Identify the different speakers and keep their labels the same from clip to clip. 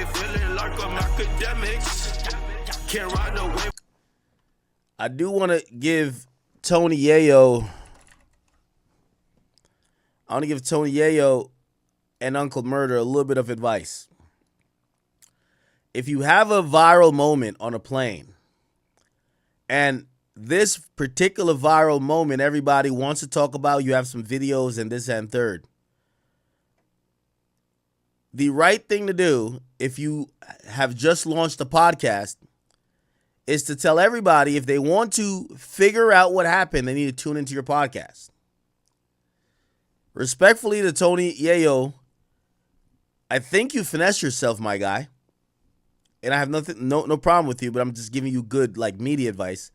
Speaker 1: feeling like I'm Akademiks. Can't ride away.
Speaker 2: I do want to give Tony Yayo. I want to give Tony Yayo and Uncle Murda a little bit of advice. If you have a viral moment on a plane, and this particular viral moment everybody wants to talk about, you have some videos and this and third. The right thing to do, if you have just launched a podcast, is to tell everybody if they want to figure out what happened, they need to tune into your podcast. Respectfully to Tony Yayo, I think you finesse yourself, my guy. And I have no problem with you, but I'm just giving you good media advice.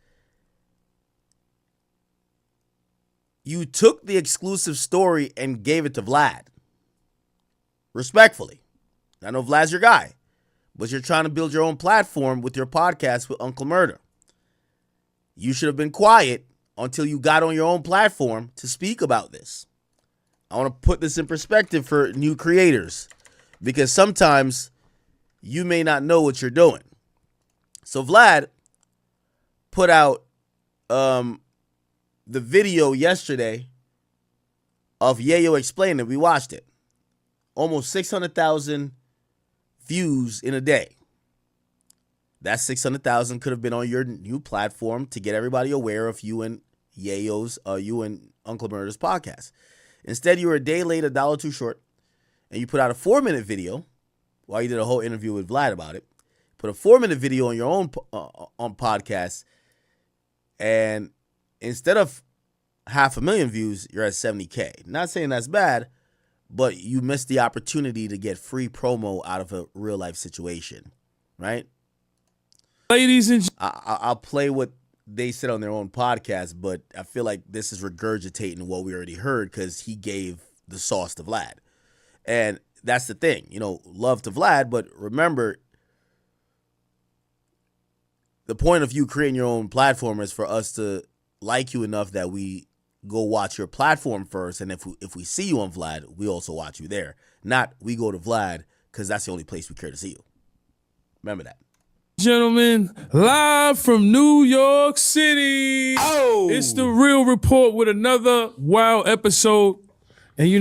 Speaker 2: You took the exclusive story and gave it to Vlad. Respectfully. I know Vlad's your guy, but you're trying to build your own platform with your podcast with Uncle Murda. You should have been quiet until you got on your own platform to speak about this. I want to put this in perspective for new creators, because sometimes you may not know what you're doing. So Vlad put out the video yesterday of Yayo explaining it. We watched it. Almost 600,000 views in a day. That 600,000 could have been on your new platform to get everybody aware of you and you and Uncle Murda's podcast. Instead, you were a day late, $1 too short, and you put out a 4-minute video while you did a whole interview with Vlad about it. Put a 4-minute video on your own on podcast, and instead of 500,000 views, you're at 70K. Not saying that's bad, but you missed the opportunity to get free promo out of a real life situation, right?
Speaker 3: Ladies and
Speaker 2: I'll play what they said on their own podcast, but I feel like this is regurgitating what we already heard because he gave the sauce to Vlad. And that's the thing, love to Vlad, but remember, the point of you creating your own platform is for us to like you enough that we go watch your platform first, and if we see you on Vlad, we also watch you there. Not we go to Vlad because that's the only place we care to see you. Remember that.
Speaker 3: gentlemen, live from New York City.
Speaker 2: Oh!
Speaker 3: It's The Real Report with another wild episode. And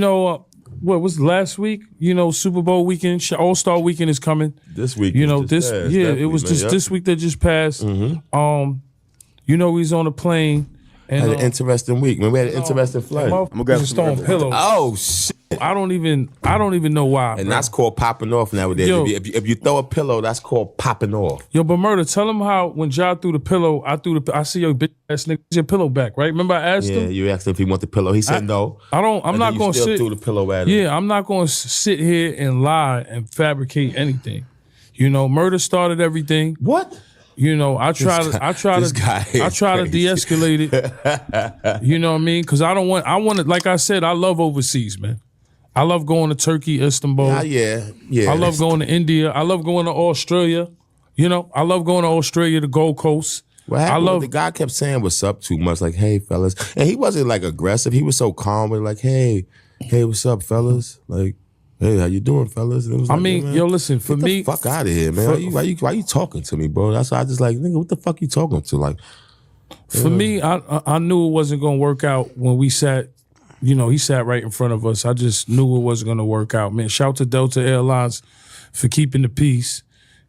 Speaker 3: what was last week? Super Bowl weekend, All-Star weekend is coming.
Speaker 4: This week,
Speaker 3: it was just this week that just passed.
Speaker 4: Mm-hmm.
Speaker 3: He's on a plane. And,
Speaker 4: had an interesting week, man. We had an interesting flight.
Speaker 2: I'm gonna grab
Speaker 3: some pillows.
Speaker 4: Oh shit!
Speaker 3: I don't even know why.
Speaker 4: And
Speaker 3: bro.
Speaker 4: that's called popping off nowadays.
Speaker 3: Yo.
Speaker 4: If you throw a pillow, that's called popping off.
Speaker 3: Yo, but Murda, tell him how when Ja threw the pillow, I see your bitch ass nigga, your pillow back, right? Remember I asked him?
Speaker 4: Yeah, you asked him if he want the pillow. He said no.
Speaker 3: I'm not gonna sit.
Speaker 4: Threw the pillow at him.
Speaker 3: Yeah, I'm not gonna sit here and lie and fabricate anything. Murda started everything.
Speaker 4: What?
Speaker 3: I try to de-escalate it. You know what I mean? Because I want it. Like I said, I love overseas, man. I love going to Turkey, Istanbul.
Speaker 4: Yeah.
Speaker 3: I love going to India. I love going to Australia. I love going to Australia, the Gold Coast.
Speaker 4: What happened? The guy kept saying what's up too much, like, hey, fellas. And he wasn't aggressive. He was so calm with hey, what's up, fellas? Like, hey, how you doing, fellas? And it was
Speaker 3: listen, for me,
Speaker 4: get the fuck out of here, man. Why you talking to me, bro? That's why I just nigga, what the fuck you talking to?
Speaker 3: For me, I knew it wasn't gonna work out when we sat. He sat right in front of us. I just knew it wasn't gonna work out, man. Shout to Delta Airlines for keeping the peace,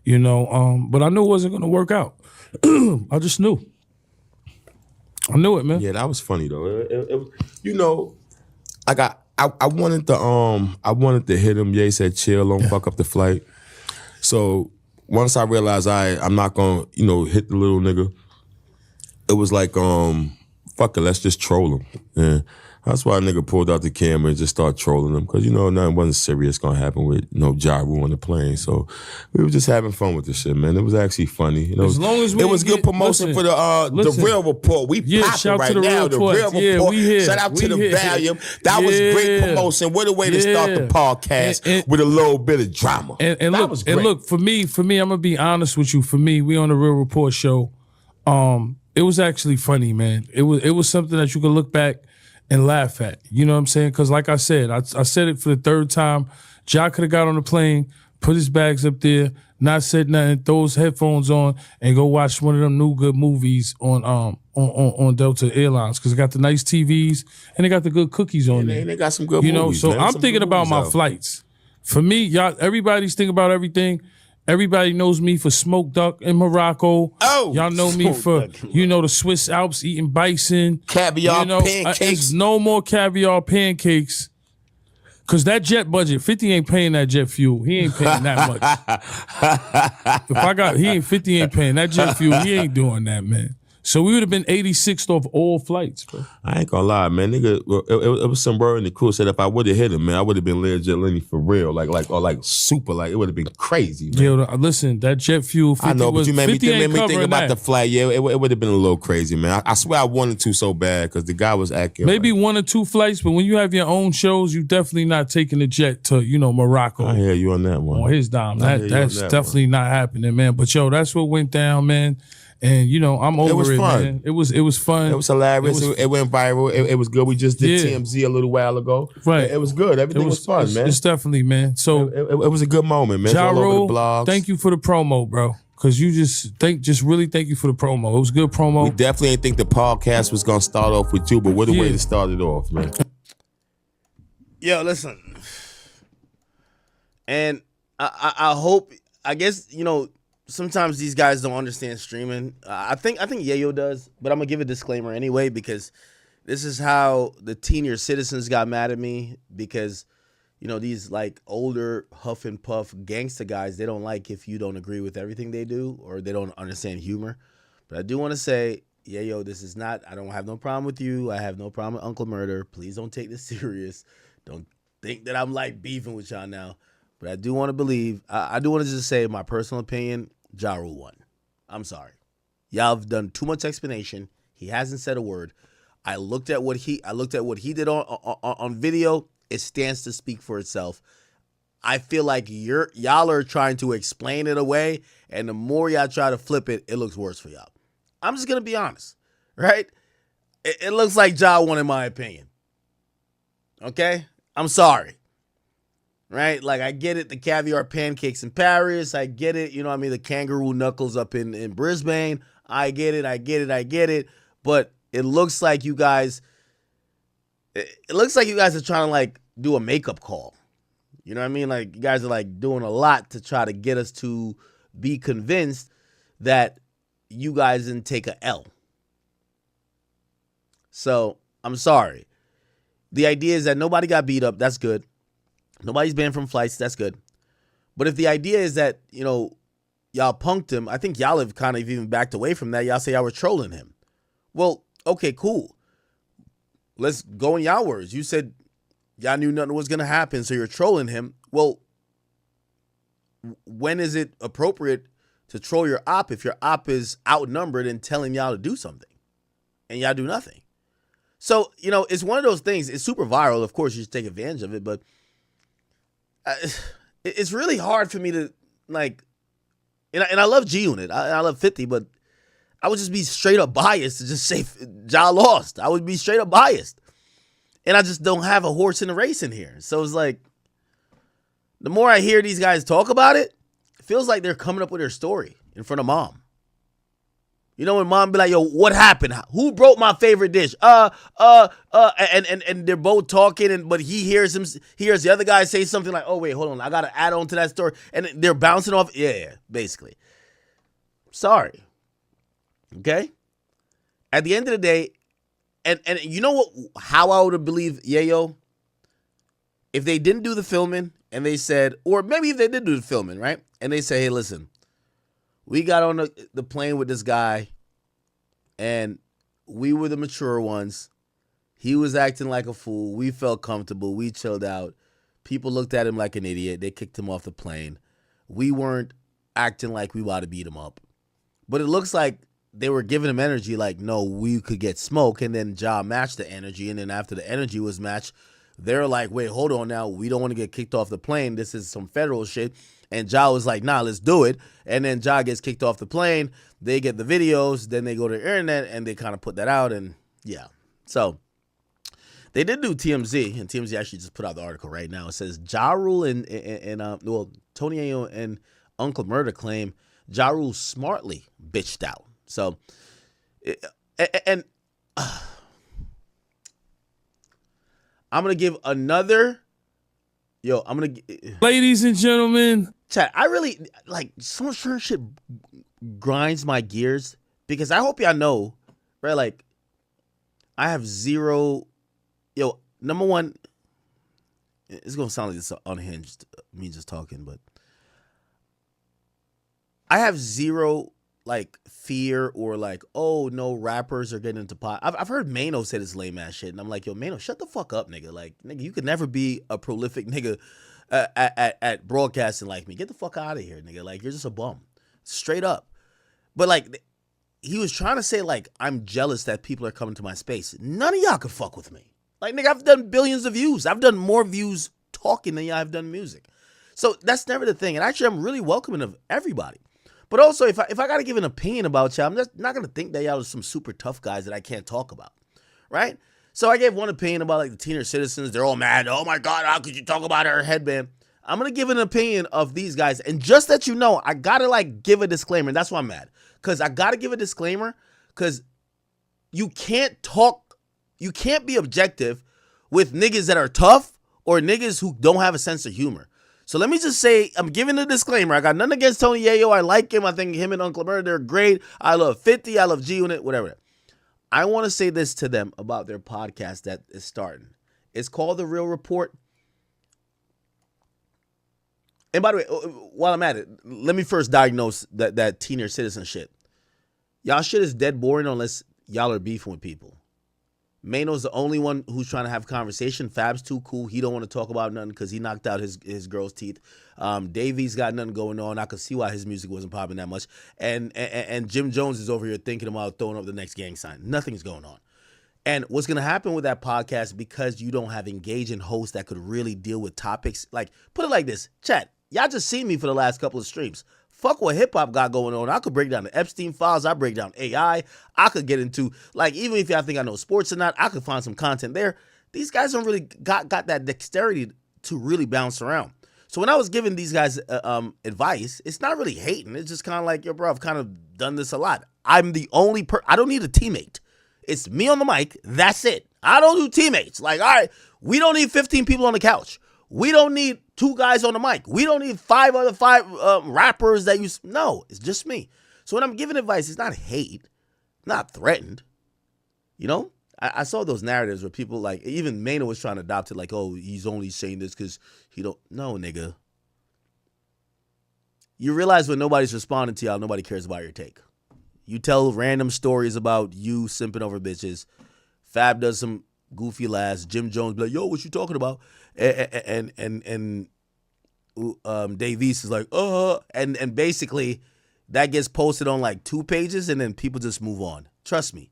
Speaker 3: but I knew it wasn't gonna work out. I just knew. I knew it, man.
Speaker 4: Yeah, that was funny though. I wanted to hit him. Ye said, chill, don't fuck up the flight. So once I realized I'm not gonna, hit the little nigga, it was fuck it, let's just troll him. Yeah. That's why a nigga pulled out the camera and just started trolling him. Because, nothing wasn't serious gonna happen with, Ja Rule on the plane. So we were just having fun with this shit, man. It was actually funny.
Speaker 3: As long as
Speaker 4: it was good promotion for the Real Report. We popping right now. The Real Report. Shout out to the Valium. That was great promotion. What a way to start the podcast with a little bit of drama.
Speaker 3: And look, for me, I'm gonna be honest with you. For me, we on the Real Report show. It was actually funny, man. It was something that you could look back and laugh at. You know what I'm saying? Because like I said, I said it for the third time. Ja could have got on the plane, put his bags up there, not said nothing, throw his headphones on, and go watch one of them new good movies on Delta Airlines because they got the nice TVs and they got the good cookies on there.
Speaker 4: They got some good movies.
Speaker 3: So
Speaker 4: man.
Speaker 3: I'm
Speaker 4: Some
Speaker 3: thinking
Speaker 4: good
Speaker 3: about
Speaker 4: movies
Speaker 3: my
Speaker 4: out.
Speaker 3: flights. For me, y'all, everybody's thinking about everything. Everybody knows me for smoked duck in Morocco.
Speaker 4: Oh,
Speaker 3: y'all know me for
Speaker 2: duck in
Speaker 3: the Swiss Alps eating bison,
Speaker 4: Caviar pancakes.
Speaker 3: There's no more caviar pancakes. Cause that jet budget, 50 ain't paying that jet fuel. He ain't paying that much. 50 ain't paying that jet fuel. He ain't doing that, man. So we would have been 86th off all flights, bro.
Speaker 4: I ain't gonna lie, man. Nigga, it was some word in the crew said if I would have hit him, man, I would have been legit Lenny for real, like super, like it would have been crazy, man.
Speaker 3: Yo, listen, that jet fuel. 50
Speaker 4: I know, but you made me think about
Speaker 3: that.
Speaker 4: the flight. Yeah, it would have been a little crazy, man. I swear I wanted to so bad because the guy was acting.
Speaker 3: Maybe
Speaker 4: like,
Speaker 3: 1 or 2 flights, but when you have your own shows, you definitely not taking the jet to Morocco.
Speaker 4: I hear you on that one.
Speaker 3: On his dime. That's
Speaker 4: that
Speaker 3: definitely not happening, man. But yo, that's what went down, man. And I'm over it,
Speaker 4: fun.
Speaker 3: man. It was fun.
Speaker 4: It was hilarious. It went viral. It was good. We just did
Speaker 3: Yeah.
Speaker 4: TMZ a little while ago.
Speaker 3: Right.
Speaker 4: It was good. Everything was fun, man.
Speaker 3: It's definitely, man. So
Speaker 4: It was a good moment, man. It's
Speaker 3: Ja
Speaker 4: all over
Speaker 3: Rule,
Speaker 4: the blogs.
Speaker 3: thank you for the promo, bro. Cause you really thank you for the promo. It was good promo.
Speaker 4: We definitely didn't think the podcast was gonna start off with you, but what a way
Speaker 3: Yeah.
Speaker 4: to start it off, man.
Speaker 2: Yo, listen. And I hope, I guess, sometimes these guys don't understand streaming. I think Yayo does, but I'm gonna give a disclaimer anyway because this is how the senior citizens got mad at me because these like older huff and puff gangsta guys, they don't like if you don't agree with everything they do or they don't understand humor. But I do want to say, Yayo, this is not, I don't have no problem with you. I have no problem with Uncle Murda. Please don't take this serious. Don't think that I'm like beefing with y'all now. But I do want to believe, I do want to just say my personal opinion, Ja Rule won. I'm sorry. Y'all have done too much explanation. He hasn't said a word. I looked at what he did on video. It stands to speak for itself. I feel like y'all are trying to explain it away, and the more y'all try to flip it, it looks worse for y'all. I'm just gonna be honest, right? It looks like Ja won in my opinion. Okay? I'm sorry. Right? Like, I get it, the caviar pancakes in Paris. I get it, the kangaroo knuckles up in Brisbane. I get it. But it looks like you guys, are trying to, like, do a makeup call. You know what I mean? Like, you guys are, like, doing a lot to try to get us to be convinced that you guys didn't take a L. So, I'm sorry. The idea is that nobody got beat up. That's good. Nobody's banned from flights. That's good. But if the idea is that, y'all punked him, I think y'all have kind of even backed away from that. Y'all say y'all were trolling him. Well, okay, cool. Let's go in y'all words. You said y'all knew nothing was going to happen, so you're trolling him. Well, when is it appropriate to troll your op if your op is outnumbered and telling y'all to do something and y'all do nothing? So, it's one of those things. It's super viral. Of course, you should take advantage of it, but it's really hard for me to, like, and I love G-Unit. I love 50, but I would just be straight up biased to just say Ja lost. I would be straight up biased. And I just don't have a horse in the race in here. So it's like, the more I hear these guys talk about it, it feels like they're coming up with their story in front of mom. When mom be like, yo, what happened? Who broke my favorite dish? And they're both talking, but he hears the other guy say something like, oh, wait, hold on. I got to add on to that story. And they're bouncing off. Yeah, basically. Sorry. Okay? At the end of the day, and you know what? How I would have believed Yayo? If they didn't do the filming and they said, or maybe if they did do the filming, right? And they say, hey, listen, we got on the plane with this guy, and we were the mature ones. He was acting like a fool. We felt comfortable. We chilled out. People looked at him like an idiot. They kicked him off the plane. We weren't acting like we wanted to beat him up. But it looks like they were giving him energy like, no, we could get smoke. And then Ja matched the energy. And then after the energy was matched, they're like, wait, hold on now. We don't want to get kicked off the plane. This is some federal shit. And Ja was like, nah, let's do it. And then Ja gets kicked off the plane. They get the videos. Then they go to the internet and they kind of put that out. And yeah. So They did do TMZ, and TMZ actually just put out the article right now. It says Ja Rule and Tony Yayo and Uncle Murda claim Ja Rule smartly bitched out. So, I'm gonna give another.
Speaker 3: Ladies and gentlemen,
Speaker 2: chat. I really like some certain shit grinds my gears because I hope y'all know, right? Like, I have zero. Number one, it's gonna sound like this unhinged, me just talking, but I have zero like fear or like, oh no, rappers are getting into pot. I've heard Mano say this lame ass shit, and I'm like, yo, Mano, shut the fuck up, nigga. Like, nigga, you could never be a prolific nigga at broadcasting like me. Get the fuck out of here, nigga. Like, you're just a bum, straight up. But like, he was trying to say like, I'm jealous that people are coming to my space. None of y'all can fuck with me. Like, nigga, I've done billions of views. I've done more views talking than y'all have done music. So that's never the thing. And actually, I'm really welcoming of everybody. But also, if I got to give an opinion about y'all, I'm just not going to think that y'all are some super tough guys that I can't talk about, right? So I gave one opinion about, like, the senior citizens. They're all mad. Oh, my God, how could you talk about her headband? I'm going to give an opinion of these guys. And just that you know, I got to, like, give a disclaimer. And that's why I'm mad. Because I got to give a disclaimer because you can't be objective with niggas that are tough or niggas who don't have a sense of humor. So let me just say, I'm giving a disclaimer. I got nothing against Tony Yayo. I like him. I think him and Uncle Murda, they're great. I love 50. I love G-Unit, whatever. I want to say this to them about their podcast that is starting. It's called The Real Report. And by the way, while I'm at it, let me first diagnose that senior citizen shit. Y'all shit is dead boring unless y'all are beefing with people. Mano's the only one who's trying to have conversation. Fab's too cool. He don't want to talk about nothing because he knocked out his girl's teeth. Davies got nothing going on. I could see why his music wasn't popping that much. And Jim Jones is over here thinking about throwing up the next gang sign. Nothing's going on. And what's going to happen with that podcast, because you don't have engaging hosts that could really deal with topics, like, put it like this. Chat, y'all just seen me for the last couple of streams. Fuck what hip-hop got going on. I could break down the Epstein files. I break down AI. I could get into, like, even if y'all think I know sports or not, I could find some content there. These guys don't really got that dexterity to really bounce around. So when I was giving these guys advice, it's not really hating. It's just kind of like, yo, bro, I've kind of done this a lot. I'm the only I don't need a teammate. It's me on the mic. That's it. I don't do teammates. Like, all right, we don't need 15 people on the couch. We don't need 2 guys on the mic. We don't need 5 rappers that use. No, it's just me. So when I'm giving advice, it's not hate, not threatened. You know, I saw those narratives where people, like, even Mano was trying to adopt it, like, oh, he's only saying this because he don't. No, nigga. You realize when nobody's responding to y'all, nobody cares about your take. You tell random stories about you simping over bitches. Fab does some goofy laughs. Jim Jones be like, yo, what you talking about? And Davies is like, and basically that gets posted on like 2 pages and then people just move on. Trust me.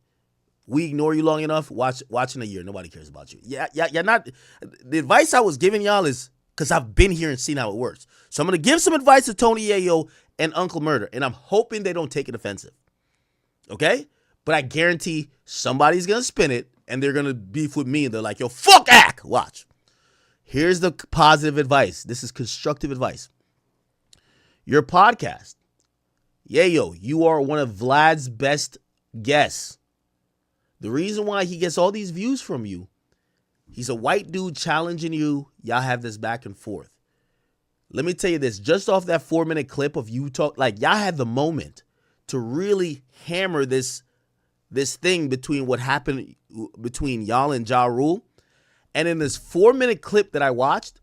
Speaker 2: We ignore you long enough. Watch in a year. Nobody cares about you. Yeah, you're not. The advice I was giving y'all is because I've been here and seen how it works. So I'm going to give some advice to Tony Yayo and Uncle Murda, and I'm hoping they don't take it offensive. Okay? But I guarantee somebody's going to spin it and they're going to beef with me and they're like, yo, fuck Ak. Watch. Here's the positive advice. This is constructive advice. Your podcast. Yayo, you are one of Vlad's best guests. The reason why he gets all these views from you, he's a white dude challenging you. Y'all have this back and forth. Let me tell you this. Just off that 4-minute clip of you talk, like, y'all had the moment to really hammer this thing between what happened between y'all and Ja Rule. And in this 4-minute clip that I watched,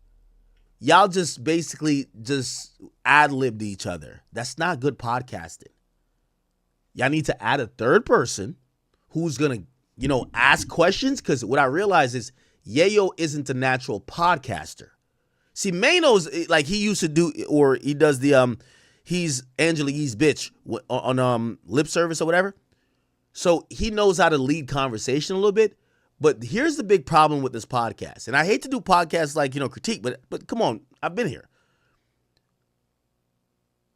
Speaker 2: y'all just basically just ad-libbed each other. That's not good podcasting. Y'all need to add a third person who's going to, ask questions. Because what I realize is Yayo isn't a natural podcaster. See, Mano's, like, he used to do, or he does the, he's Angela Yee's bitch on lip service or whatever. So he knows how to lead conversation a little bit. But here's the big problem with this podcast. And I hate to do podcasts like, critique, but come on, I've been here.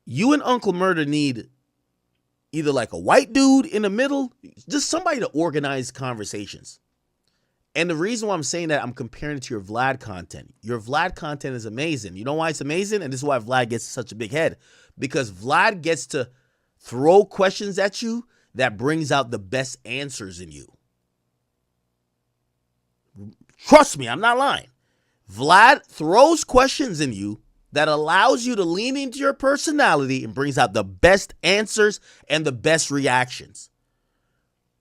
Speaker 2: You and Uncle Murda need either like a white dude in the middle, just somebody to organize conversations. And the reason why I'm saying that, I'm comparing it to your Vlad content. Your Vlad content is amazing. You know why it's amazing? And this is why Vlad gets such a big head. Because Vlad gets to throw questions at you that brings out the best answers in you. Trust me, I'm not lying. Vlad throws questions in you that allows you to lean into your personality and brings out the best answers and the best reactions.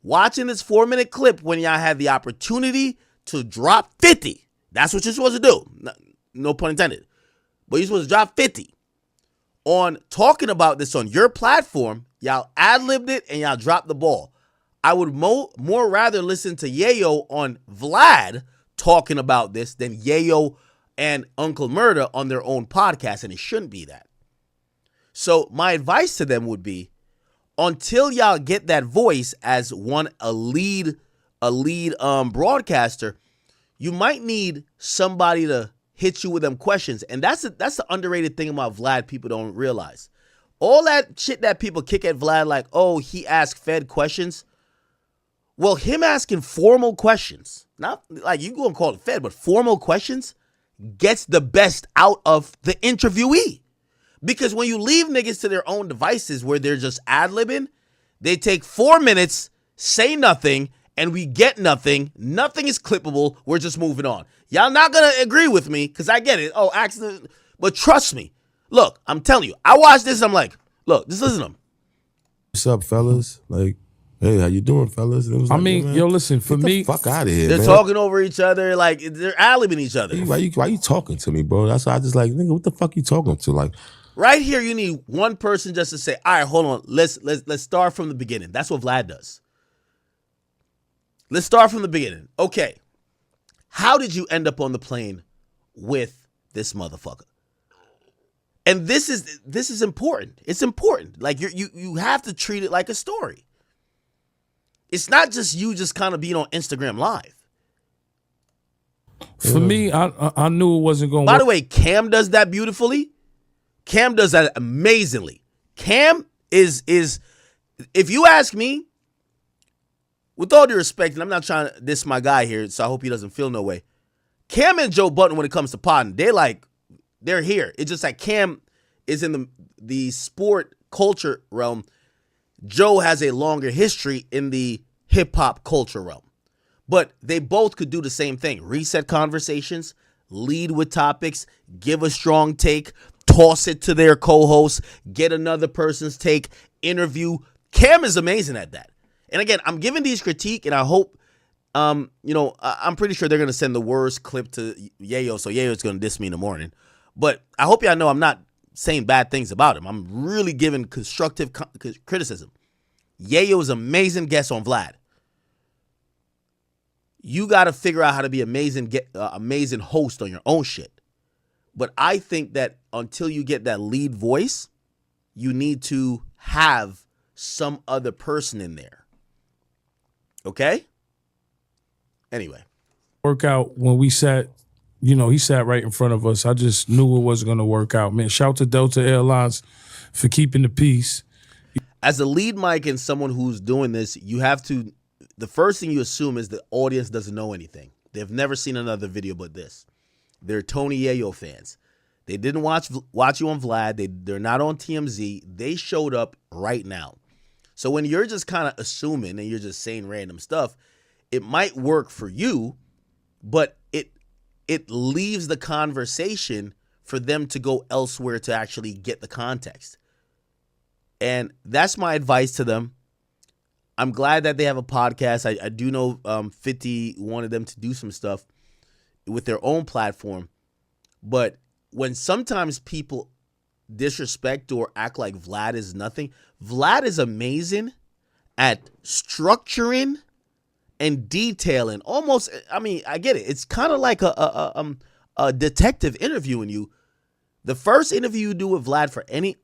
Speaker 2: Watching this 4-minute clip when y'all had the opportunity to drop 50. That's what you're supposed to do. No pun intended. But you're supposed to drop 50. On talking about this on your platform, y'all ad-libbed it and y'all dropped the ball. I would more rather listen to Yayo on Vlad talking about this than Yayo and Uncle Murda on their own podcast, and it shouldn't be that. So my advice to them would be, until y'all get that voice as a lead broadcaster, you might need somebody to hit you with them questions. And that's the underrated thing about Vlad people don't realize. All that shit that people kick at Vlad like, oh, he asked Fed questions. Well, him asking formal questions, not like you go and call it Fed, but formal questions gets the best out of the interviewee. Because when you leave niggas to their own devices where they're just ad-libbing, they take 4 minutes, say nothing, and we get nothing. Nothing is clippable. We're just moving on. Y'all not going to agree with me because I get it. Oh, accident. But trust me. Look, I'm telling you. I watched this. I'm like, look, just listen to them.
Speaker 4: What's up, fellas? Like, hey, how you doing, fellas? And it was
Speaker 3: I
Speaker 4: like,
Speaker 3: mean,
Speaker 4: man,
Speaker 3: yo, listen, for
Speaker 4: get
Speaker 3: me,
Speaker 4: the fuck out of here,
Speaker 2: They're
Speaker 4: man.
Speaker 2: talking over each other. Like, they're ad-libbing each other.
Speaker 4: Why you talking to me, bro? That's why I just like, nigga, what the fuck you talking to? Like,
Speaker 2: Right here, you need one person just to say, all right, hold on. Let's start from the beginning. That's what Vlad does. Let's start from the beginning. Okay. How did you end up on the plane with this motherfucker? And this is important. It's important. Like you have to treat it like a story. It's not just you just kind of being on Instagram Live.
Speaker 3: for me, I knew it wasn't going to
Speaker 2: By
Speaker 3: work.
Speaker 2: the way, Cam does that beautifully. Cam does that amazingly. Cam is if you ask me, with all due respect, and I'm not trying to diss my guy here, so I hope he doesn't feel no way. Cam and Joe Budden, when it comes to podding, they're here. It's just like Cam is in the sport culture realm. Joe has a longer history in the hip hop culture realm. But they both could do the same thing. Reset conversations, lead with topics, give a strong take, toss it to their co-host, get another person's take, interview. Cam is amazing at that. And again, I'm giving these critique, and I hope, I'm pretty sure they're going to send the worst clip to Yayo, so Yayo's going to diss me in the morning. But I hope y'all know I'm not saying bad things about him. I'm really giving constructive criticism. Yayo is an amazing guest on Vlad. You got to figure out how to be amazing host on your own shit. But I think that until you get that lead voice, you need to have some other person in there. Okay? Anyway.
Speaker 3: Work out when we sat, he sat right in front of us. I just knew it wasn't going to work out, man. Shout to Delta Airlines for keeping the peace.
Speaker 2: As a lead mic and someone who's doing this, you have to, the first thing you assume is the audience doesn't know anything. They've never seen another video but this. They're Tony Yayo fans. They didn't watch you on Vlad. They're not on TMZ. They showed up right now. So when you're just kind of assuming and you're just saying random stuff, it might work for you, but it leaves the conversation for them to go elsewhere to actually get the context. And that's my advice to them. I'm glad that they have a podcast. I do know 50 wanted them to do some stuff with their own platform. But when sometimes people disrespect or act like Vlad is nothing, Vlad is amazing at structuring and detailing. Almost, I get it. It's kind of like a detective interviewing you. The first interview you do with Vlad for any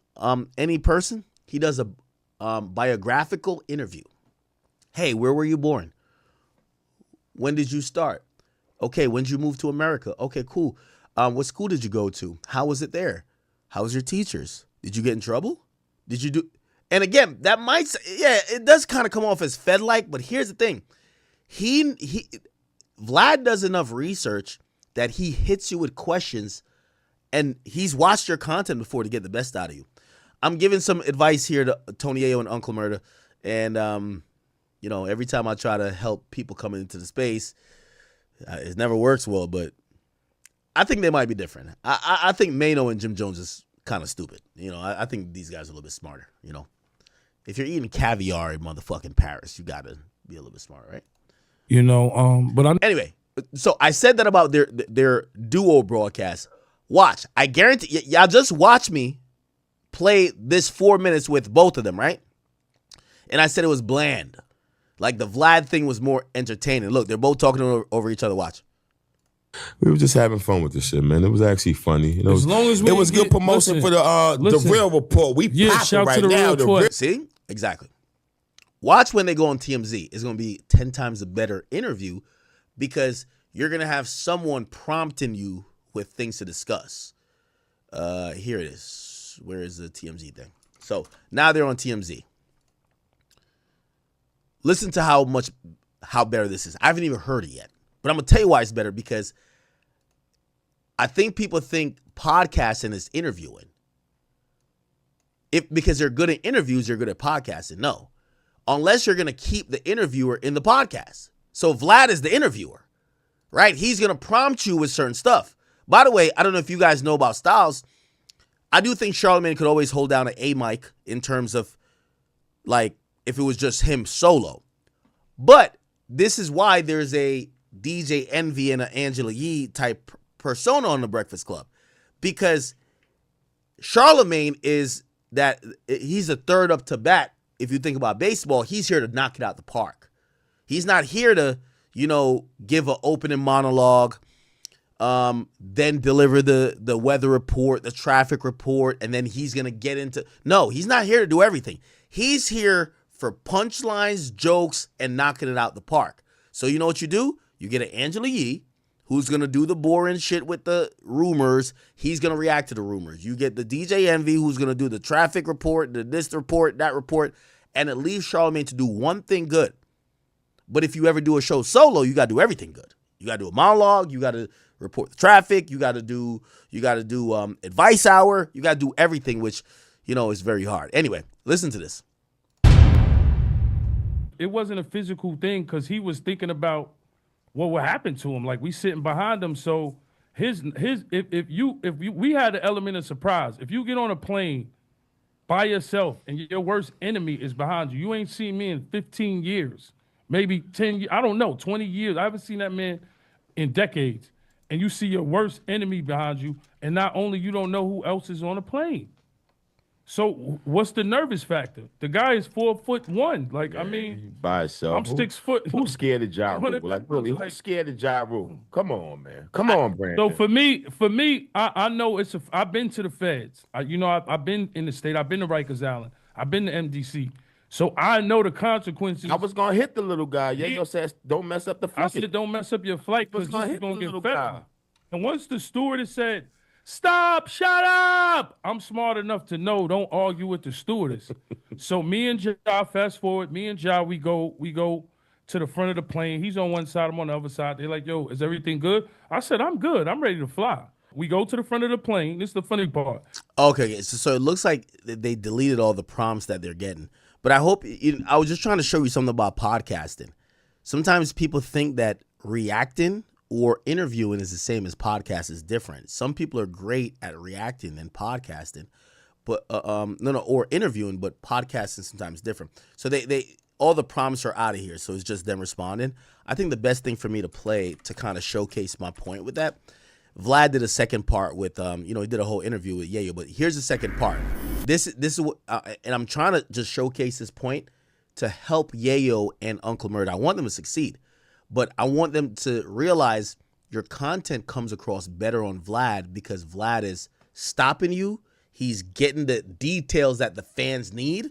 Speaker 2: person, he does a biographical interview. Hey, where were you born? When did you start? Okay, when did you move to America? Okay, cool. What school did you go to? How was it there? How was your teachers? Did you get in trouble? Did you do? And again, that might, it does kind of come off as Fed-like, but here's the thing. Vlad does enough research that he hits you with questions, and he's watched your content before to get the best out of you. I'm giving some advice here to Tony Yayo and Uncle Murda, and every time I try to help people coming into the space, it never works well, but I think they might be different. I think Mano and Jim Jones is kind of stupid. I think these guys are a little bit smarter. If you're eating caviar in motherfucking Paris, you got to be a little bit smarter, right? Anyway, so I said that about their duo broadcast. Watch. I guarantee y'all just watch me play this 4 minutes with both of them, right? And I said it was bland. Like the Vlad thing was more entertaining. Look, they're both talking over each other. Watch.
Speaker 4: We were just having fun with this shit, man. It was actually funny.
Speaker 3: As long as
Speaker 4: it was good promotion for the real report. We popping right now.
Speaker 2: See? Exactly. Watch when they go on TMZ. It's going to be 10 times a better interview because you're going to have someone prompting you with things to discuss. Here it is. Where is the TMZ thing? So now they're on TMZ. Listen to how better this is. I haven't even heard it yet. But I'm going to tell you why it's better because I think people think podcasting is interviewing. Because they're good at interviews, they're good at podcasting. No. Unless you're going to keep the interviewer in the podcast. So Vlad is the interviewer, right? He's going to prompt you with certain stuff. By the way, I don't know if you guys know about Styles. I do think Charlamagne could always hold down an A mic in terms of, like, if it was just him solo. But this is why there's a DJ Envy and an Angela Yee type persona on the Breakfast Club. Because Charlamagne is that he's a third up to bat. If you think about baseball, he's here to knock it out the park. He's not here to, give an opening monologue, then deliver the weather report, the traffic report, and then he's going to get into... No, he's not here to do everything. He's here for punchlines, jokes, and knocking it out the park. So you know what you do? You get an Angela Yee, who's going to do the boring shit with the rumors. He's going to react to the rumors. You get the DJ Envy, who's going to do the traffic report, this report, that report, and it leaves Charlamagne to do one thing good. But if you ever do a show solo, you got to do everything good. You got to do a monologue. You got to report the traffic. You got to do advice hour. You got to do everything, which, is very hard. Anyway, listen to this.
Speaker 3: It wasn't a physical thing because he was thinking about what would happen to him. Like, we sitting behind him. So if we had the element of surprise. If you get on a plane by yourself and your worst enemy is behind you, you ain't seen me in 15 years, maybe 10 years, I don't know, 20 years. I haven't seen that man in decades. And you see your worst enemy behind you, and not only you don't know who else is on the plane. So what's the nervous factor? The guy is 4'1". Like, yeah, I mean,
Speaker 5: by himself.
Speaker 3: I'm 6 foot.
Speaker 5: Who's scared of Ja Rule? Like, really, who's scared of Ja Rule? Come on, man. Come on, Brandon.
Speaker 3: So for me, I know I've been to the feds. I've been in the state. I've been to Rikers Island. I've been to MDC. So I know the consequences.
Speaker 5: I was gonna hit the little guy. Yayo says, "Don't mess up the flight."
Speaker 3: I said, "Don't mess up your flight because you're gonna get fed." And once the stewardess said, "Stop! Shut up!" I'm smart enough to know don't argue with the stewardess. So me and Ja, fast forward, me and Ja, we go to the front of the plane. He's on one side, I'm on the other side. They're like, "Yo, is everything good?" I said, "I'm good. I'm ready to fly." We go to the front of the plane. This is the funny part.
Speaker 2: Okay, so it looks like they deleted all the prompts that they're getting. But I hope I was just trying to show you something about podcasting. Sometimes people think that reacting or interviewing is the same as podcast is different. Some people are great at reacting and podcasting, but or interviewing, but podcasting sometimes different. So they all the prompts are out of here, so it's just them responding. I think the best thing for me to play to kind of showcase my point with that, Vlad did a second part with he did a whole interview with Yayo, but here's the second part. This is what and I'm trying to just showcase this point to help Yayo and Uncle Murda. I want them to succeed. But I want them to realize your content comes across better on Vlad because Vlad is stopping you. He's getting the details that the fans need.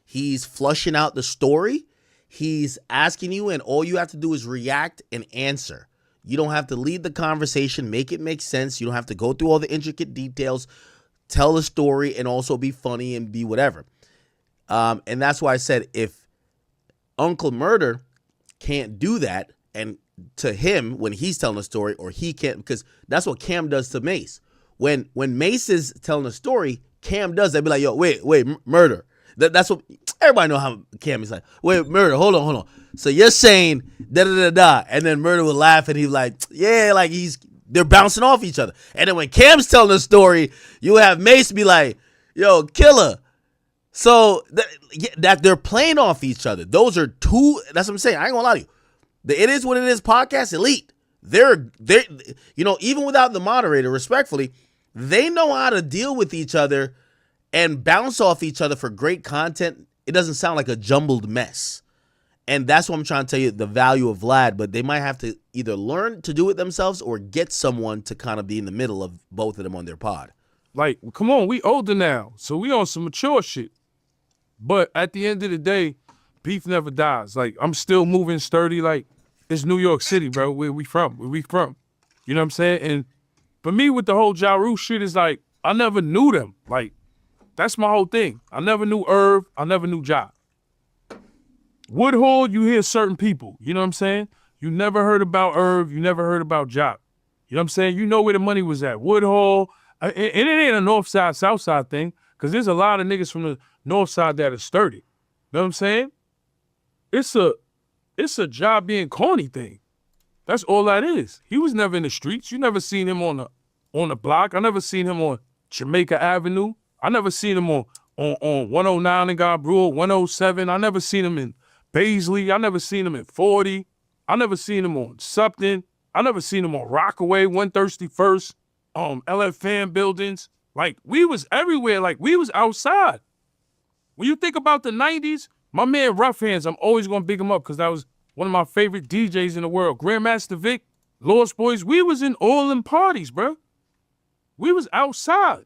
Speaker 2: He's flushing out the story. He's asking you, and all you have to do is react and answer. You don't have to lead the conversation, make it make sense. You don't have to go through all the intricate details, tell the story, and also be funny and be whatever. And that's why I said if Uncle Murda can't do that, and to him when he's telling a story, or he can't, because that's what Cam does to Mace. When Mace is telling a story, Cam does that. Be like, yo, wait, murder. That's what everybody know how Cam is like. Wait, murder. Hold on. So you're saying da, and then murder would laugh, and he's like, yeah, like they're bouncing off each other. And then when Cam's telling a story, you have Mace be like, yo, killer. So that they're playing off each other. Those are two. That's what I'm saying. I ain't gonna lie to you. The It Is What It Is podcast elite. They're even without the moderator, respectfully, they know how to deal with each other and bounce off each other for great content. It doesn't sound like a jumbled mess. And that's what I'm trying to tell you, the value of Vlad. But they might have to either learn to do it themselves or get someone to kind of be in the middle of both of them on their pod.
Speaker 3: Like, come on, we older now, so we on some mature shit. But at the end of the day, beef never dies. Like, I'm still moving sturdy. Like, it's New York City, bro. Where we from? You know what I'm saying? And for me, with the whole Ja Rule shit, is like, I never knew them. Like, that's my whole thing. I never knew Irv. I never knew Ja. Woodhull, you hear certain people. You know what I'm saying? You never heard about Irv. You never heard about Ja. You know what I'm saying? You know where the money was at. Woodhull. And it ain't a north side, south side thing, because there's a lot of niggas from the north side that are sturdy. You know what I'm saying? It's a job being corny thing. That's all that is. He was never in the streets. You never seen him on the block. I never seen him on Jamaica Avenue. I never seen him on 109 in God Brewer, 107. I never seen him in Paisley. I never seen him in 40. I never seen him on Supton. I never seen him on Rockaway, 131st, LF fan buildings. Like, we was everywhere. Like, we was outside. When you think about the 90s, my man Rough Hands, I'm always going to big him up because that was one of my favorite DJs in the world. Grandmaster Vic, Lost Boys, we was in all them parties, bro. We was outside.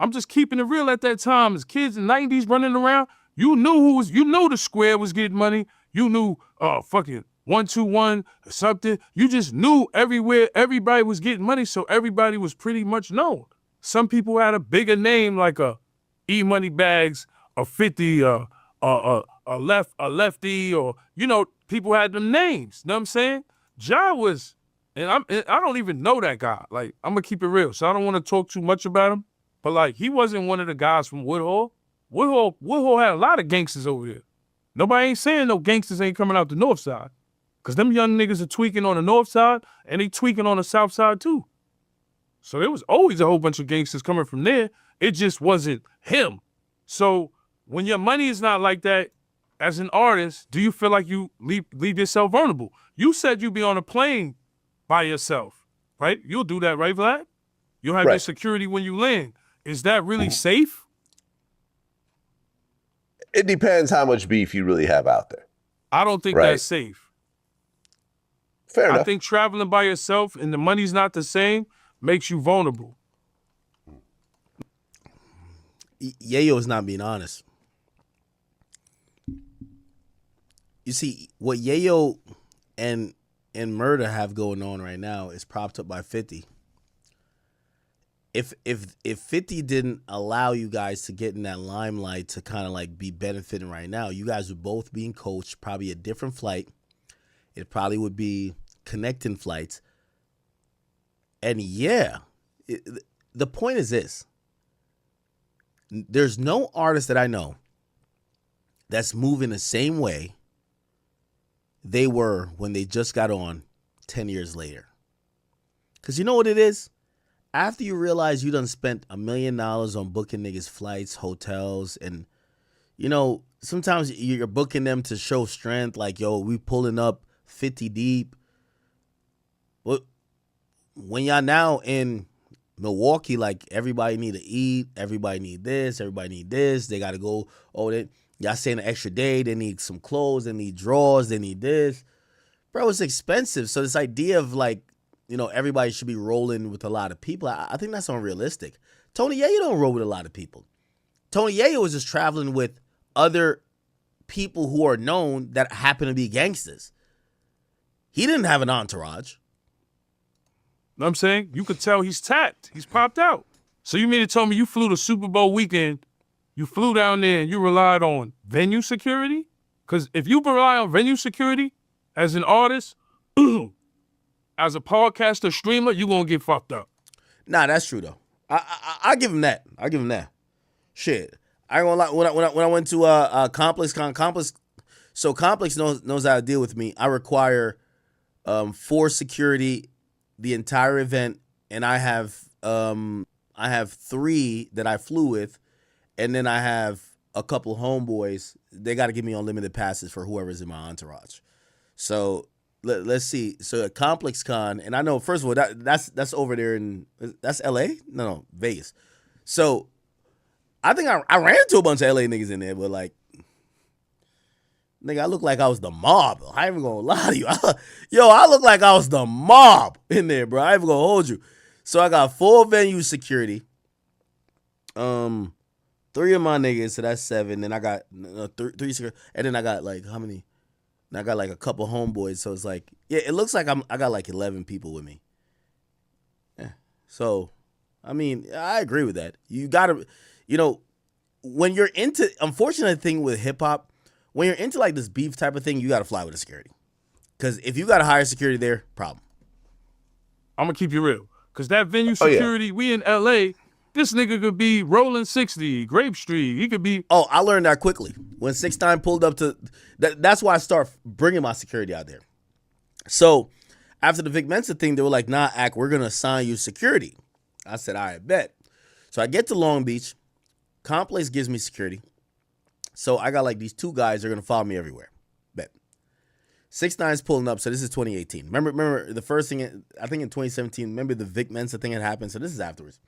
Speaker 3: I'm just keeping it real at that time. As kids in the 90s running around, you knew the square was getting money. You knew fucking 121 or something. You just knew everywhere everybody was getting money, so everybody was pretty much known. Some people had a bigger name like a E-Money Bags, a 50, a lefty, or, you know, people had them names. You know what I'm saying? Ja was, and I don't even know that guy. Like, I'm going to keep it real, so I don't want to talk too much about him. But, like, he wasn't one of the guys from Woodhull. Woodhull had a lot of gangsters over there. Nobody ain't saying no gangsters ain't coming out the north side. Because them young niggas are tweaking on the north side, and they tweaking on the south side, too. So there was always a whole bunch of gangsters coming from there. It just wasn't him. So when your money is not like that, as an artist, do you feel like you leave yourself vulnerable? You said you'd be on a plane by yourself, right? You'll do that, right, Vlad? You'll have your security when you land. Is that really safe?
Speaker 6: It depends how much beef you really have out there.
Speaker 3: I don't think that's safe.
Speaker 6: Fair enough.
Speaker 3: I think traveling by yourself and the money's not the same makes you vulnerable.
Speaker 2: Yayo is not being honest. You see, what Yayo and Murda have going on right now is propped up by 50. If 50 didn't allow you guys to get in that limelight to kind of like be benefiting right now, you guys would both being coached, probably a different flight. It probably would be connecting flights. And yeah, the point is this. There's no artist that I know that's moving the same way they were when they just got on 10 years later. Because you know what it is? After you realize you done spent $1 million on booking niggas flights, hotels, and, you know, sometimes you're booking them to show strength, like, yo, we pulling up 50 deep. But when y'all now in Milwaukee, like, everybody need to eat, everybody need this, they got to go, y'all staying an extra day, they need some clothes, they need drawers, they need this. Bro, it's expensive. So this idea of, like, you know, everybody should be rolling with a lot of people, I think that's unrealistic. Tony Yayo don't roll with a lot of people. Tony Yayo is just traveling with other people who are known that happen to be gangsters. He didn't have an entourage.
Speaker 3: Know what I'm saying? You could tell he's tapped. He's popped out. So you mean to tell me you flew the Super Bowl weekend, you flew down there and you relied on venue security? Because if you rely on venue security as an artist, As a podcaster, streamer, you gonna get fucked up.
Speaker 2: Nah, that's true though. I give him that. I give him that. Shit, I ain't gonna lie. When I went to Complex, so Complex knows how to deal with me. I require 4 security the entire event, and I have 3 that I flew with, and then I have a couple homeboys. They got to give me unlimited passes for whoever's in my entourage. So let's see. So at Complex Con, and I know first of all that's over there in that's L.A. No, Vegas. So I think I ran into a bunch of LA niggas in there, but like, nigga, I look like I was the mob. I ain't even gonna lie to you. I look like I was the mob in there, bro. I ain't even gonna hold you. So I got 4 venue security. 3 of my niggas, so that's 7. Then I got 3 security, and then I got like how many? And I got like a couple homeboys. So it's like, yeah, it looks like I got like 11 people with me. Yeah. So, I mean, I agree with that. You gotta. When you're into, unfortunate thing with hip hop, when you're into like this beef type of thing, you got to fly with a security. Because if you got to hire security there, problem.
Speaker 3: I'm going to keep you real. Because that venue security, we in LA, this nigga could be Rolling 60, Grape Street. He could be.
Speaker 2: Oh, I learned that quickly. When 6ix9ine pulled up to, that's why I start bringing my security out there. So after the Vic Mensa thing, they were like, nah, Ak, we're going to assign you security. I said, all right, bet. So I get to Long Beach. Complex gives me security. So I got like these 2 guys that are going to follow me everywhere. Bet. 6ix9ine's pulling up. So this is 2018. Remember the first thing, I think in 2017, remember the Vic Mensa thing had happened. So this is afterwards.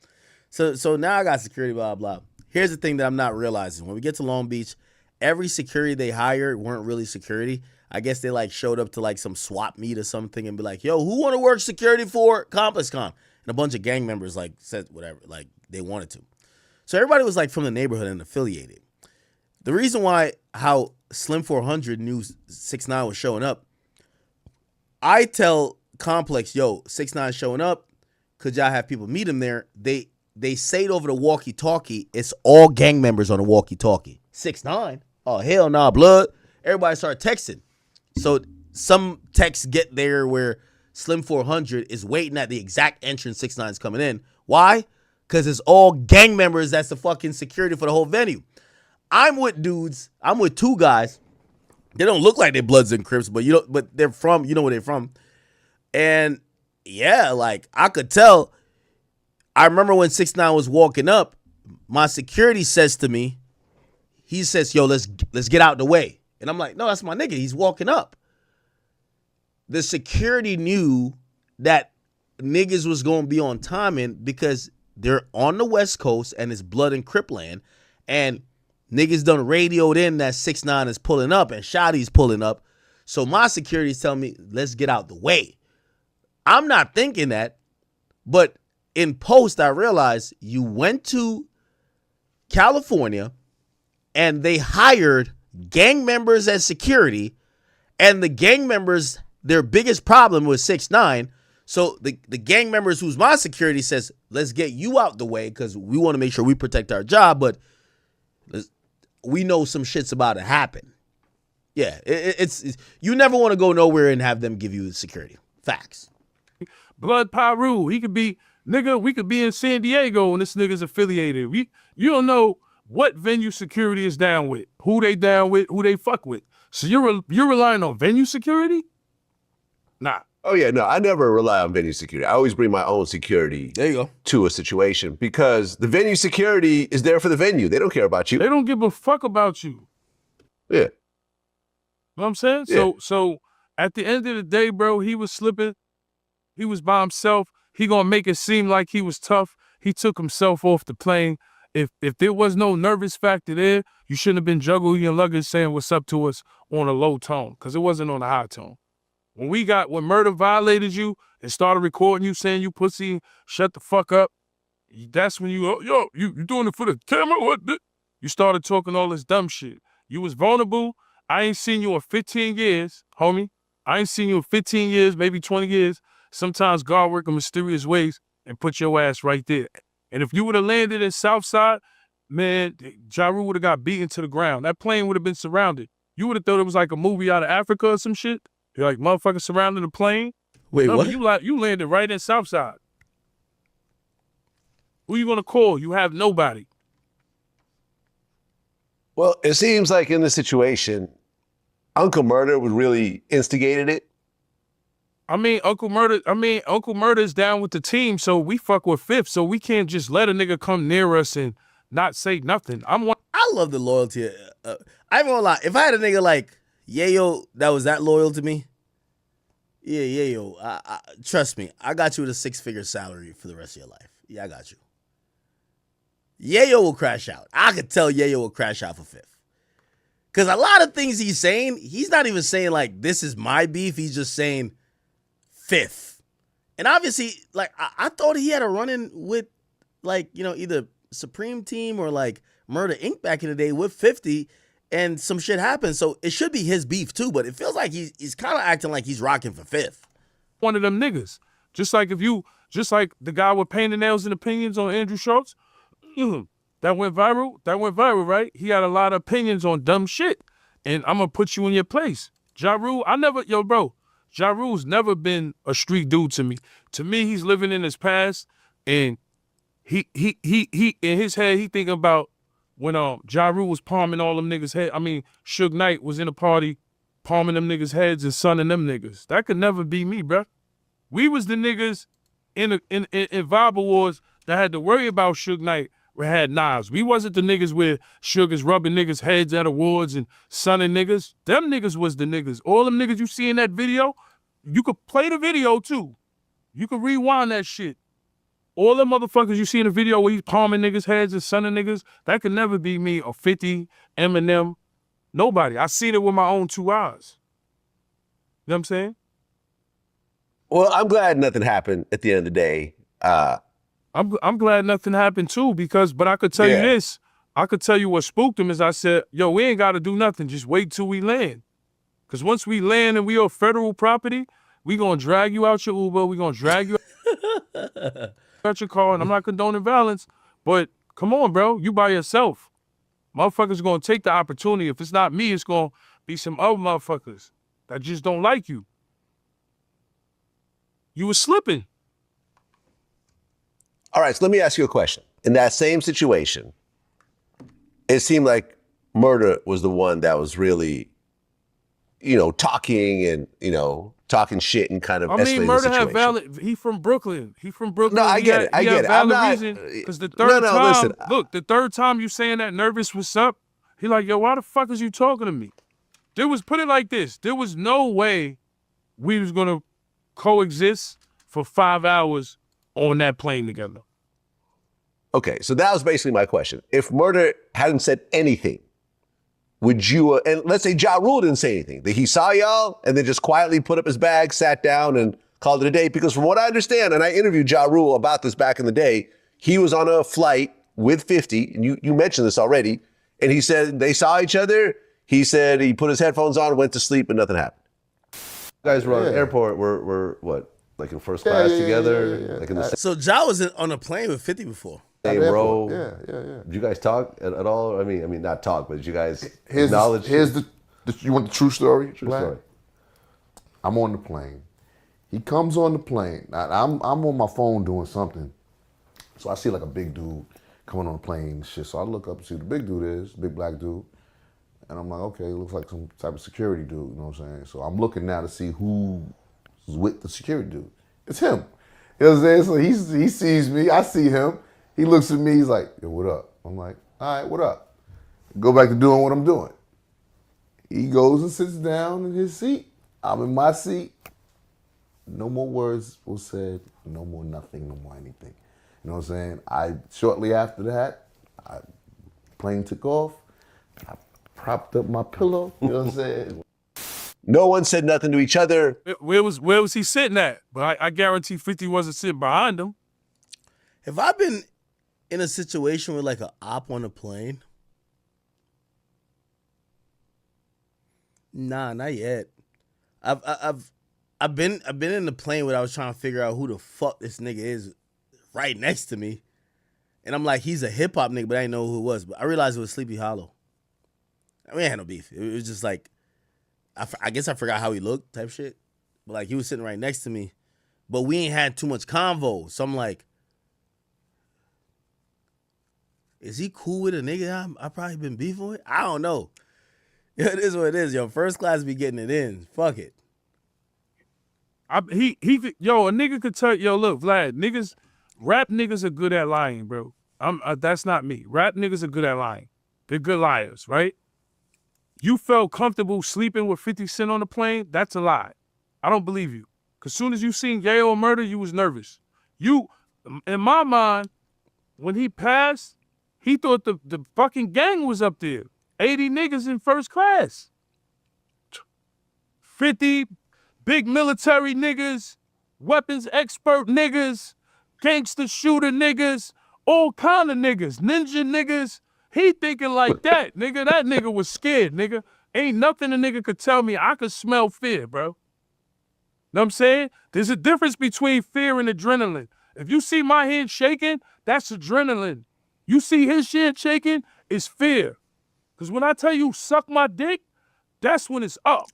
Speaker 2: So now I got security, blah, blah. Here's the thing that I'm not realizing. When we get to Long Beach, every security they hired weren't really security. I guess they like showed up to like some swap meet or something and be like, yo, who want to work security for Complex Con? And a bunch of gang members like said whatever, like they wanted to. So everybody was like from the neighborhood and affiliated. The reason why how Slim 400 knew 6ix9ine was showing up, I tell Complex, yo, 6ix9ine showing up. Could y'all have people meet him there? They say it over the walkie-talkie. It's all gang members on the walkie-talkie. 6ix9ine? Oh, hell nah, blood. Everybody start texting. So some texts get there where Slim 400 is waiting at the exact entrance 6ix9ine's coming in. Why? Because it's all gang members that's the fucking security for the whole venue. I'm with 2 guys. They don't look like they're Bloods and Crips, but but they're from, where they're from. And yeah, like I could tell. I remember when 6ix9ine was walking up, my security says to me, he says, yo, let's get out the way. And I'm like, no, that's my nigga. He's walking up. The security knew that niggas was going to be on timing because they're on the West Coast and it's Blood and Crip land. And niggas done radioed in that 6ix9ine is pulling up and Shotty's pulling up. So my security's telling me, let's get out the way. I'm not thinking that, but in post, I realized you went to California and they hired gang members as security, and the gang members, their biggest problem was 6ix9ine. So the gang members who's my security says, let's get you out the way because we want to make sure we protect our job, but we know some shit's about to happen. Yeah, it's you never want to go nowhere and have them give you security. Facts.
Speaker 3: Blood Pyru, he could be, nigga, we could be in San Diego and this nigga's affiliated. You don't know what venue security is down with, who they down with, who they fuck with. So you're relying on venue security? Nah.
Speaker 6: Oh, yeah, no, I never rely on venue security. I always bring my own security
Speaker 2: There you go.
Speaker 6: to a situation because the venue security is there for the venue. They don't care about you.
Speaker 3: They don't give a fuck about you.
Speaker 6: Yeah.
Speaker 3: You know what I'm saying?
Speaker 6: Yeah.
Speaker 3: So at the end of the day, bro, he was slipping. He was by himself. He gonna make it seem like he was tough. He took himself off the plane. If there was no nervous factor there, you shouldn't have been juggling your luggage saying what's up to us on a low tone, because it wasn't on a high tone. When Murda violated you and started recording you saying you pussy, shut the fuck up, that's when you doing it for the camera? What? You started talking all this dumb shit. You was vulnerable. I ain't seen you in 15 years, homie. I ain't seen you in 15 years, maybe 20 years. Sometimes God work in mysterious ways and put your ass right there. And if you would have landed in Southside, man, Ja Rule would have got beaten to the ground. That plane would have been surrounded. You would have thought it was like a movie out of Africa or some shit. You're like, motherfucker surrounding the plane.
Speaker 2: Wait,
Speaker 3: No,
Speaker 2: what?
Speaker 3: you landed right in Southside. Who you gonna call? You have nobody.
Speaker 6: Well, it seems like in this situation, Uncle Murda would really instigated it.
Speaker 3: Uncle Murda is down with the team, so we fuck with Fifth, so we can't just let a nigga come near us and not say nothing.
Speaker 2: I love the loyalty. I ain't gonna lie. If I had a nigga like Yayo that was that loyal to me, yeah, Yayo, trust me, I got you with a 6-figure salary for the rest of your life. Yeah, I got you. Yayo will crash out. I could tell Yayo will crash out for Fifth. Because a lot of things he's saying, he's not even saying like, this is my beef. He's just saying Fifth. And obviously, like, I thought he had a run-in with, like, you know, either Supreme Team or, like, Murda Inc. back in the day with 50, and some shit happened. So it should be his beef, too. But it feels like he's kind of acting like he's rocking for Fifth.
Speaker 3: One of them niggas. Just like the guy with paint and nails and opinions on Andrew Schultz. That went viral, right? He had a lot of opinions on dumb shit. And I'm going to put you in your place. Ja Rule, Ja Rule's never been a street dude to me. To me, he's living in his past, and he in his head, he thinking about when Ja Rule was palming all them niggas' head. Suge Knight was in a party palming them niggas' heads and sunning them niggas. That could never be me, bruh. We was the niggas in Vibe Awards that had to worry about Suge Knight. We had knives. We wasn't the niggas where Sugar's rubbing niggas' heads at awards and sunning niggas. Them niggas was the niggas. All them niggas you see in that video, you could play the video too. You could rewind that shit. All them motherfuckers you see in the video where he's palming niggas' heads and sunning niggas, that could never be me or 50, Eminem, nobody. I seen it with my own 2 eyes. You know what I'm saying?
Speaker 6: Well, I'm glad nothing happened at the end of the day.
Speaker 3: I'm glad nothing happened too, but I could tell you this. I could tell you what spooked him is I said, yo, we ain't got to do nothing. Just wait till we land. Because once we land and we on federal property, we going to drag you out your Uber. We going to drag you out your car. And I'm not condoning violence, but come on, bro. You by yourself. Motherfuckers going to take the opportunity. If it's not me, it's going to be some other motherfuckers that just don't like you. You was slipping.
Speaker 6: All right, so let me ask you a question. In that same situation, it seemed like Murda was the one that was really, talking and, talking shit and kind of escalating the situation.
Speaker 3: Murda had valid. He from Brooklyn.
Speaker 6: No, I get it. I get it. I'm not.
Speaker 3: Because the third time, listen. Look, the third time you saying that nervous, what's up? He like, yo, why the fuck is you talking to me? Put it like this. There was no way we was gonna coexist for 5 hours on that plane together.
Speaker 6: Okay, so that was basically my question. If Murda hadn't said anything, would you, and let's say Ja Rule didn't say anything, that he saw y'all and then just quietly put up his bag, sat down and called it a day? Because from what I understand, and I interviewed Ja Rule about this back in the day, he was on a flight with 50, and you mentioned this already, and he said they saw each other. He said he put his headphones on, went to sleep, and nothing happened. You guys were on the airport, were what? Like in first class together?
Speaker 7: Yeah.
Speaker 6: Like in the
Speaker 2: So Ja was on a plane with 50 before.
Speaker 6: same row?
Speaker 7: Yeah.
Speaker 6: Did you guys talk at all? I mean, not talk, but did you guys acknowledge?
Speaker 7: Here's you want the true story?
Speaker 6: True story.
Speaker 7: I'm on the plane. He comes on the plane. I'm on my phone doing something. So I see like a big dude coming on the plane and shit. So I look up and see who the big dude is, big black dude. And I'm like, okay, looks like some type of security dude, you know what I'm saying? So I'm looking now to see who's with the security dude. It's him. You know what I'm saying? So he sees me, I see him. He looks at me, he's like, yo, what up? I'm like, all right, what up? Go back to doing what I'm doing. He goes and sits down in his seat. I'm in my seat. No more words were said, no more nothing, no more anything. You know what I'm saying? Shortly after that, plane took off. I propped up my pillow, you know what I'm saying?
Speaker 6: No one said nothing to each other.
Speaker 3: Where was he sitting at? But I guarantee 50 wasn't sitting behind him.
Speaker 2: Have I been in a situation with like an op on a plane? Nah, not yet. I've been in the plane where I was trying to figure out who the fuck this nigga is right next to me. And I'm like, he's a hip hop nigga, but I didn't know who it was. But I realized it was Sleepy Hollow. I mean, I had no beef. It was just like, I guess I forgot how he looked type shit. But like he was sitting right next to me. But we ain't had too much convo. So I'm like, is he cool with a nigga I probably been beefing with? I don't know. It is what it is, yo. First class be getting it in. Fuck it.
Speaker 3: A nigga could tell, yo, look, Vlad, rap niggas are good at lying, bro. That's not me. Rap niggas are good at lying. They're good liars, right? You felt comfortable sleeping with 50 Cent on the plane, that's a lie. I don't believe you. Cause soon as you seen Yayo Murda, you was nervous. In my mind, when he passed, he thought the fucking gang was up there. 80 niggas in first class. 50 big military niggas, weapons expert niggas, gangster shooter niggas, all kind of niggas, ninja niggas. He thinking like that, nigga. That nigga was scared, nigga. Ain't nothing a nigga could tell me. I could smell fear, bro. Know what I'm saying? There's a difference between fear and adrenaline. If you see my hand shaking, that's adrenaline. You see his shit shaking, it's fear. Because when I tell you suck my dick, that's when it's up.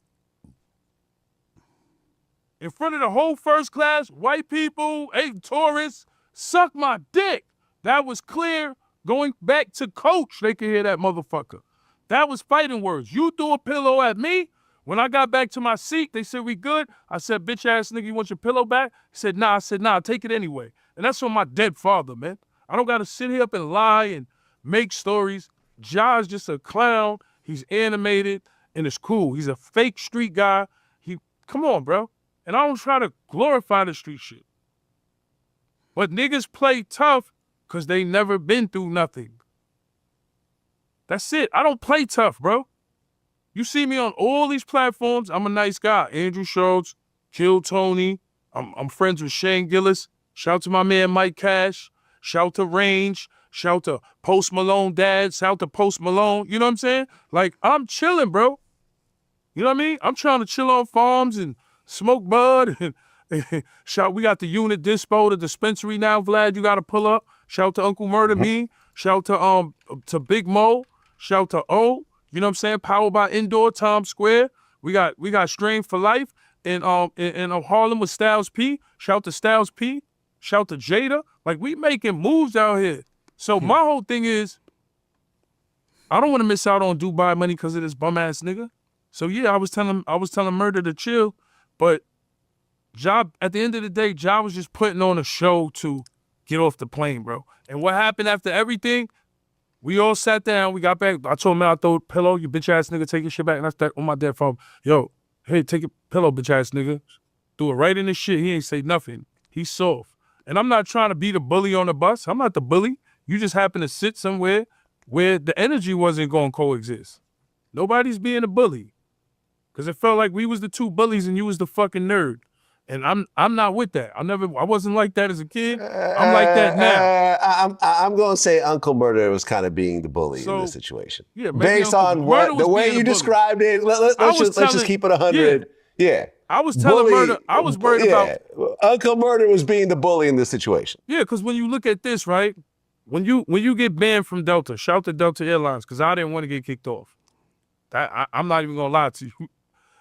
Speaker 3: In front of the whole first class, white people, tourists, suck my dick. That was clear. Going back to coach, they could hear that motherfucker. That was fighting words. You threw a pillow at me. When I got back to my seat, they said, we good? I said, bitch ass nigga, you want your pillow back? He said, nah. I said, nah, take it anyway. And that's from my dead father, man. I don't got to sit here up and lie and make stories. Ja's just a clown. He's animated, and it's cool. He's a fake street guy. Come on, bro. And I don't try to glorify the street shit. But niggas play tough because they never been through nothing. That's it. I don't play tough, bro. You see me on all these platforms. I'm a nice guy. Andrew Schultz, Kill Tony. I'm friends with Shane Gillis. Shout out to my man Mike Cash. Shout to Range. Shout to Post Malone Dad. Shout to Post Malone. You know what I'm saying? Like, I'm chilling, bro. You know what I mean? I'm trying to chill on farms and smoke bud. And shout, we got the unit dispo, the dispensary now, Vlad, you got to pull up. Shout to Uncle Murda, me. Shout to Big Mo. Shout to O. You know what I'm saying? Powered by Indoor, Times Square. We got Strain for Life in Harlem with Styles P. Shout to Styles P. Shout to Jada. Like, we making moves out here. So my whole thing is, I don't want to miss out on Dubai money because of this bum ass nigga. So yeah, I was telling Murda to chill, but at the end of the day, Ja was just putting on a show to get off the plane, bro. And what happened after everything? We all sat down. We got back. I told him, I throw a pillow. You bitch ass nigga, take your shit back. And I started on my dead phone. Yo, hey, take your pillow, bitch ass nigga. Threw it right in his shit. He ain't say nothing. He's soft. And I'm not trying to be the bully on the bus. I'm not the bully. You just happen to sit somewhere where the energy wasn't going to coexist. Nobody's being a bully. Because it felt like we was the two bullies and you was the fucking nerd. And I'm not with that. I wasn't like that as a kid. I'm like that now.
Speaker 6: I'm going to say Uncle Murda was kind of being the bully in this situation.
Speaker 3: Yeah,
Speaker 6: based on the way you described it, let's just keep it 100. Yeah.
Speaker 3: I was telling Murda, I was worried about.
Speaker 6: Uncle Murda was being the bully in this situation.
Speaker 3: Yeah, because when you look at this, right, when you get banned from Delta, shout to Delta Airlines, because I didn't want to get kicked off. I'm not even going to lie to you.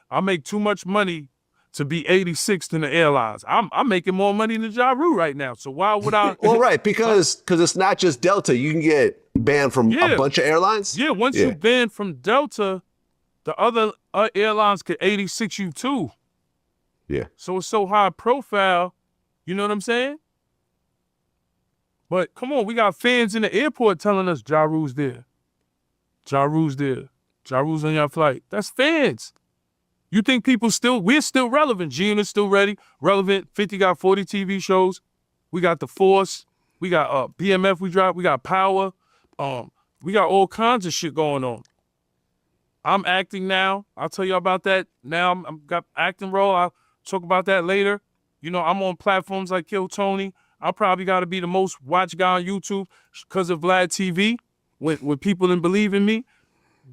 Speaker 3: I make too much money to be 86th in the airlines. I'm making more money than Ja Rule right now. So why would I?
Speaker 6: Well, right, because it's not just Delta. You can get banned from a bunch of airlines.
Speaker 3: Yeah, once you banned from Delta, the other airlines could 86 you too.
Speaker 6: Yeah.
Speaker 3: So it's so high profile. You know what I'm saying? But come on, we got fans in the airport telling us Ja Rule's there. Ja Rule's there. Ja Rule's on your flight. That's fans. You think we're still relevant. Gina's still relevant. 50 got 40 TV shows. We got The Force. We got BMF we dropped. We got Power. We got all kinds of shit going on. I'm acting now. I'll tell you about that. Now I'm got acting role. I'll talk about that later. You know, I'm on platforms like Kill Tony. I probably got to be the most watched guy on YouTube because of Vlad TV. When people didn't believe in me,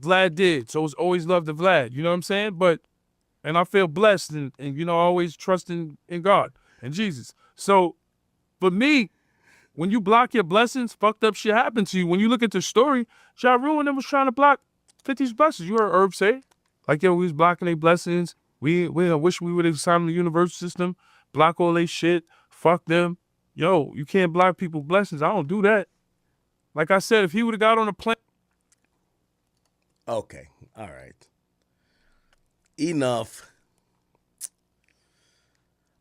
Speaker 3: Vlad did. So it's always love to Vlad. You know what I'm saying? And I feel blessed and you know, I always trust in God and Jesus. So for me, when you block your blessings, fucked up shit happens to you. When you look at the story, Ja Rule and them was trying to block 50's blessings. You heard Herb say it. Like, yo, we was blocking their blessings. We wish we would have signed the universal system, block all they shit, fuck them. Yo, you can't block people blessings. I don't do that. Like I said, if he would have got on a plane.
Speaker 2: Okay, all right. Enough.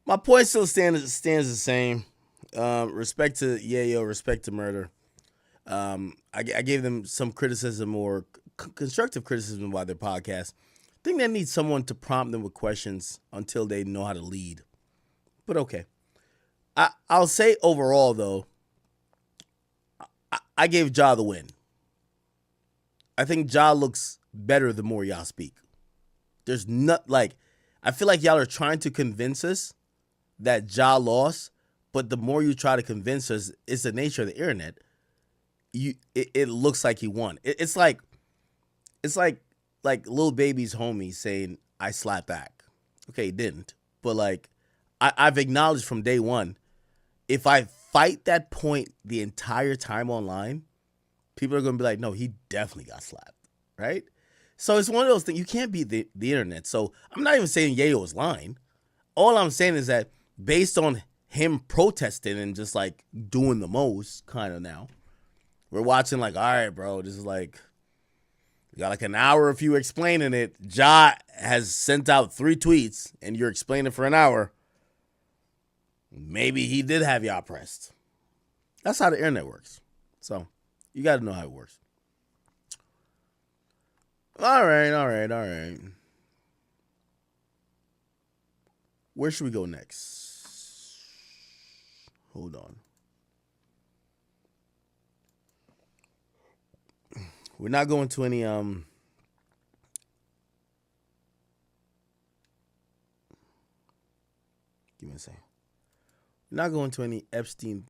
Speaker 2: My point still stands the same. Respect to Yayo, respect to Murder. I gave them some criticism or constructive criticism about their podcast. I think they need someone to prompt them with questions until they know how to lead. But okay. I'll say overall, though, I gave Ja the win. I think Ja looks better the more y'all speak. There's not, like, I feel like y'all are trying to convince us that Ja lost, but the more you try to convince us, it's the nature of the internet. It looks like he won. It's like Lil Baby's homie saying, I slapped back. Okay, he didn't. But like, I've acknowledged from day one, if I fight that point the entire time online, people are going to be like, no, he definitely got slapped, right? So it's one of those things. You can't beat the internet. So I'm not even saying Yayo was lying. All I'm saying is that based on him protesting and just like doing the most kind of now, we're watching like, all right, bro, this is like, you got like an hour of you explaining it. Ja has sent out 3 tweets and you're explaining for an hour. Maybe he did have y'all pressed. That's how the internet works. So you got to know how it works. All right. Where should we go next? Hold on. We're not going to any give me a second. We're not going to any Epstein